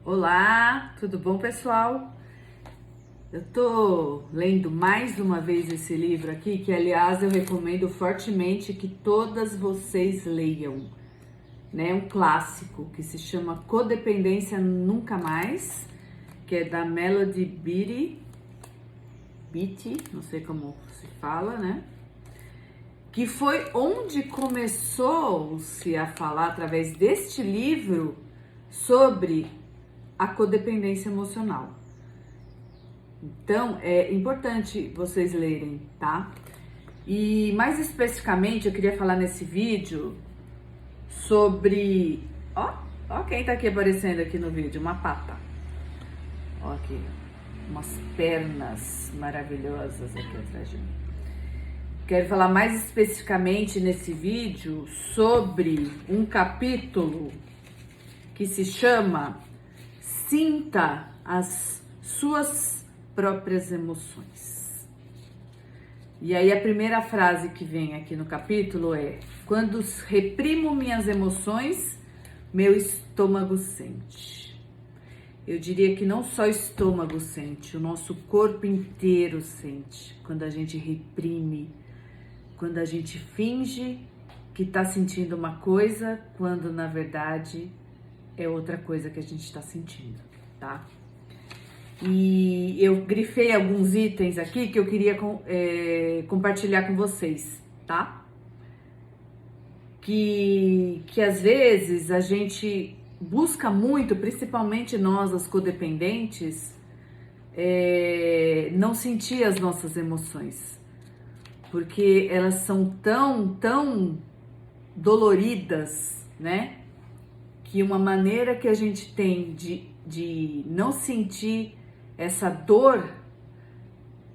Olá, tudo bom, pessoal? Eu tô lendo mais uma vez esse livro aqui, que aliás eu recomendo fortemente que todas vocês leiam, né? Um clássico que se chama Codependência Nunca Mais, que é da Melody Beattie, não sei como se fala, né? Que foi onde começou-se a falar através deste livro sobre a codependência emocional. Então, é importante vocês lerem, tá? E mais especificamente, eu queria falar nesse vídeo sobre... Ó quem tá aqui aparecendo aqui no vídeo, uma pata. Ó aqui, umas pernas maravilhosas aqui atrás de mim. Quero falar mais especificamente nesse vídeo sobre um capítulo que se chama Sinta as suas próprias emoções. E aí a primeira frase que vem aqui no capítulo é: quando reprimo minhas emoções, meu estômago sente. Eu diria que não só o estômago sente, o nosso corpo inteiro sente. Quando a gente reprime, quando a gente finge que está sentindo uma coisa, quando na verdade é outra coisa que a gente está sentindo, tá? E eu grifei alguns itens aqui que eu queria compartilhar com vocês, tá? Que às vezes a gente busca muito, principalmente nós, as codependentes, não sentir as nossas emoções, porque elas são tão doloridas, né? Que uma maneira que a gente tem de não sentir essa dor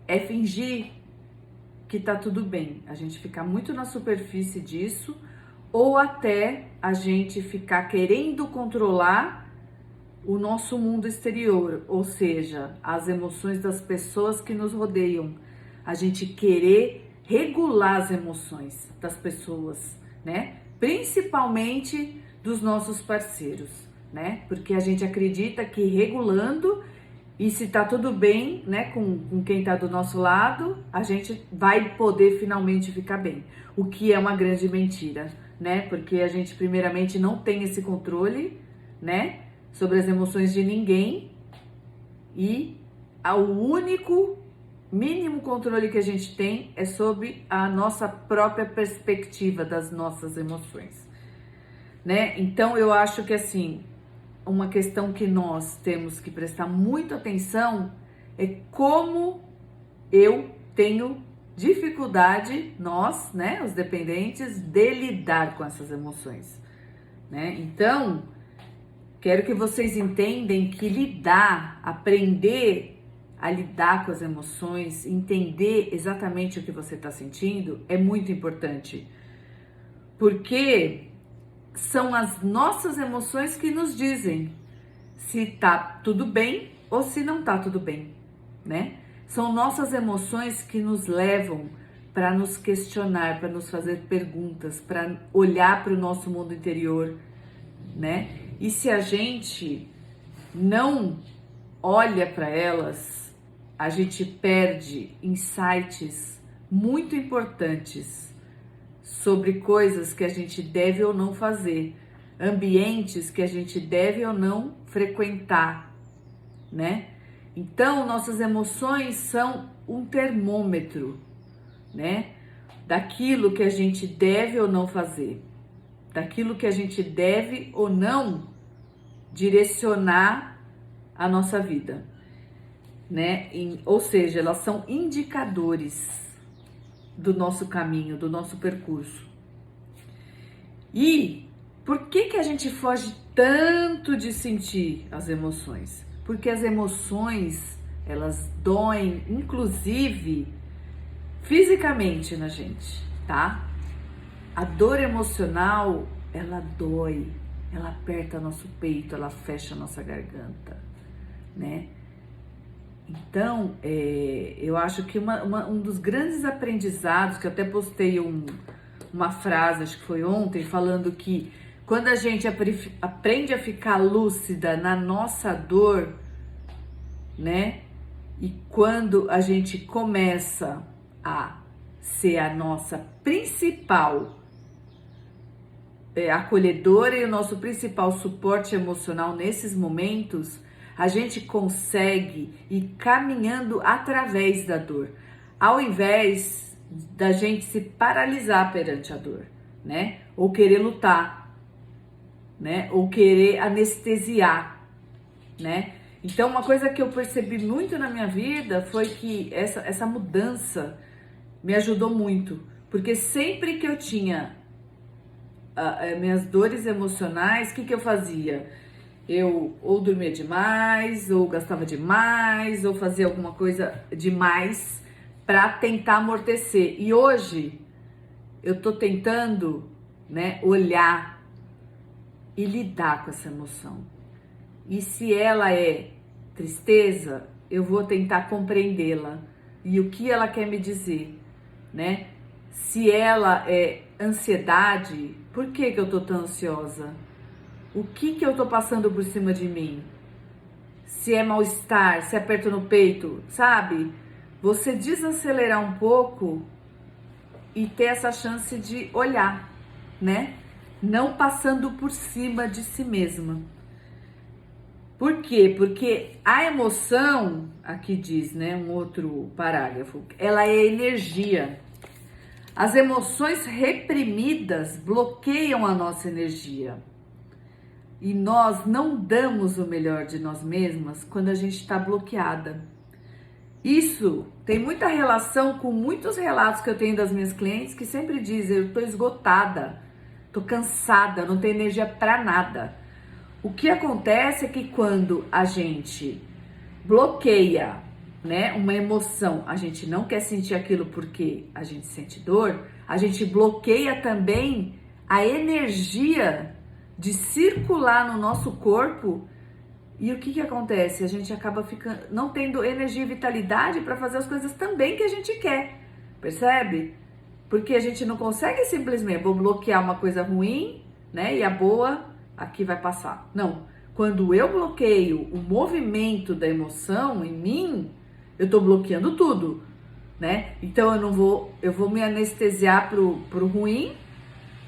é fingir que tá tudo bem. A gente ficar muito na superfície disso, ou até a gente ficar querendo controlar o nosso mundo exterior, ou seja, as emoções das pessoas que nos rodeiam. A gente querer regular as emoções das pessoas, né? Principalmente dos nossos parceiros, né? Porque a gente acredita que regulando, e se tá tudo bem, né, com quem tá do nosso lado, a gente vai poder finalmente ficar bem. O que é uma grande mentira, né? Porque a gente primeiramente não tem esse controle, né, sobre as emoções de ninguém, e o único mínimo controle que a gente tem é sobre a nossa própria perspectiva das nossas emoções, né? Então eu acho que assim, uma questão que nós temos que prestar muita atenção é como eu tenho dificuldade, nós, né, os dependentes, de lidar com essas emoções, né? Então, quero que vocês entendam que aprender a lidar com as emoções, entender exatamente o que você está sentindo é muito importante, porque são as nossas emoções que nos dizem se tá tudo bem ou se não tá tudo bem, né? São nossas emoções que nos levam para nos questionar, para nos fazer perguntas, para olhar para o nosso mundo interior, né? E se a gente não olha para elas, a gente perde insights muito importantes sobre coisas que a gente deve ou não fazer, ambientes que a gente deve ou não frequentar, né? Então, nossas emoções são um termômetro, né? Daquilo que a gente deve ou não fazer, daquilo que a gente deve ou não direcionar a nossa vida, né? Ou seja, elas são indicadores do nosso caminho, do nosso percurso. E por que a gente foge tanto de sentir as emoções? Porque as emoções, elas doem, inclusive, fisicamente na gente, tá? A dor emocional, ela dói, ela aperta nosso peito, ela fecha nossa garganta, né? Então, eu acho que um dos grandes aprendizados, que eu até postei uma frase, acho que foi ontem, falando que quando a gente aprende a ficar lúcida na nossa dor, né? E quando a gente começa a ser a nossa principal acolhedora e o nosso principal suporte emocional nesses momentos, a gente consegue ir caminhando através da dor, ao invés da gente se paralisar perante a dor, né? Ou querer lutar, né? Ou querer anestesiar, né? Então, uma coisa que eu percebi muito na minha vida foi que essa mudança me ajudou muito, porque sempre que eu tinha minhas dores emocionais, o que eu fazia? Eu ou dormia demais, ou gastava demais, ou fazia alguma coisa demais para tentar amortecer. E hoje eu tô tentando, né, olhar e lidar com essa emoção. E se ela é tristeza, eu vou tentar compreendê-la e o que ela quer me dizer, né? Se ela é ansiedade, por que eu tô tão ansiosa? O que eu tô passando por cima de mim? Se é mal-estar, se é aperto no peito, sabe? Você desacelerar um pouco e ter essa chance de olhar, né? Não passando por cima de si mesma. Por quê? Porque a emoção, aqui diz, né, um outro parágrafo, ela é energia. As emoções reprimidas bloqueiam a nossa energia. E nós não damos o melhor de nós mesmas quando a gente está bloqueada. Isso tem muita relação com muitos relatos que eu tenho das minhas clientes que sempre dizem: eu estou esgotada, estou cansada, não tenho energia para nada. O que acontece é que quando a gente bloqueia, né, uma emoção, a gente não quer sentir aquilo porque a gente sente dor, a gente bloqueia também a energia de circular no nosso corpo. E o que acontece? A gente acaba não tendo energia e vitalidade para fazer as coisas também que a gente quer, percebe? Porque a gente não consegue simplesmente, vou bloquear uma coisa ruim, né, e a boa aqui vai passar. Não, quando eu bloqueio o movimento da emoção em mim, eu tô bloqueando tudo, né? Então eu vou me anestesiar pro ruim,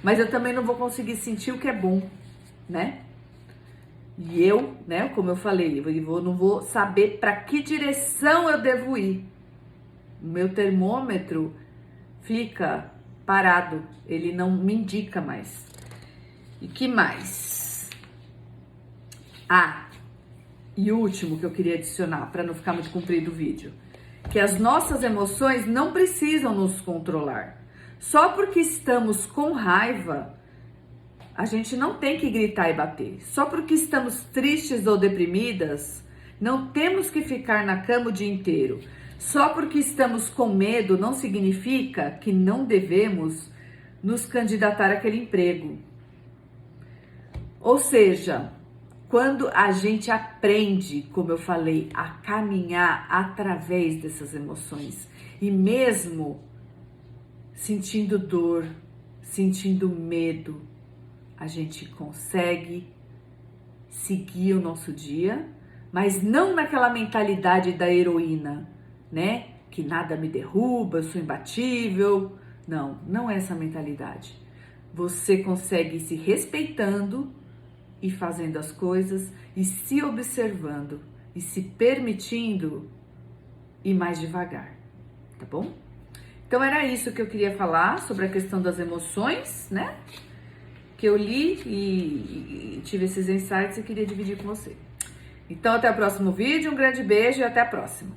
mas eu também não vou conseguir sentir o que é bom, né? E eu, né, como eu falei, não vou saber para que direção eu devo ir. O meu termômetro fica parado, ele não me indica mais. E que mais? E o último que eu queria adicionar, para não ficar muito comprido o vídeo, que as nossas emoções não precisam nos controlar. Só porque estamos com raiva, a gente não tem que gritar e bater. Só porque estamos tristes ou deprimidas, não temos que ficar na cama o dia inteiro. Só porque estamos com medo não significa que não devemos nos candidatar àquele emprego. Ou seja, quando a gente aprende, como eu falei, a caminhar através dessas emoções, e mesmo sentindo dor, sentindo medo, a gente consegue seguir o nosso dia, mas não naquela mentalidade da heroína, né? Que nada me derruba, eu sou imbatível. Não, não é essa mentalidade. Você consegue ir se respeitando e fazendo as coisas e se observando e se permitindo ir mais devagar, tá bom? Então era isso que eu queria falar sobre a questão das emoções, né? Que eu li e tive esses insights e queria dividir com você. Então até o próximo vídeo, um grande beijo e até a próxima.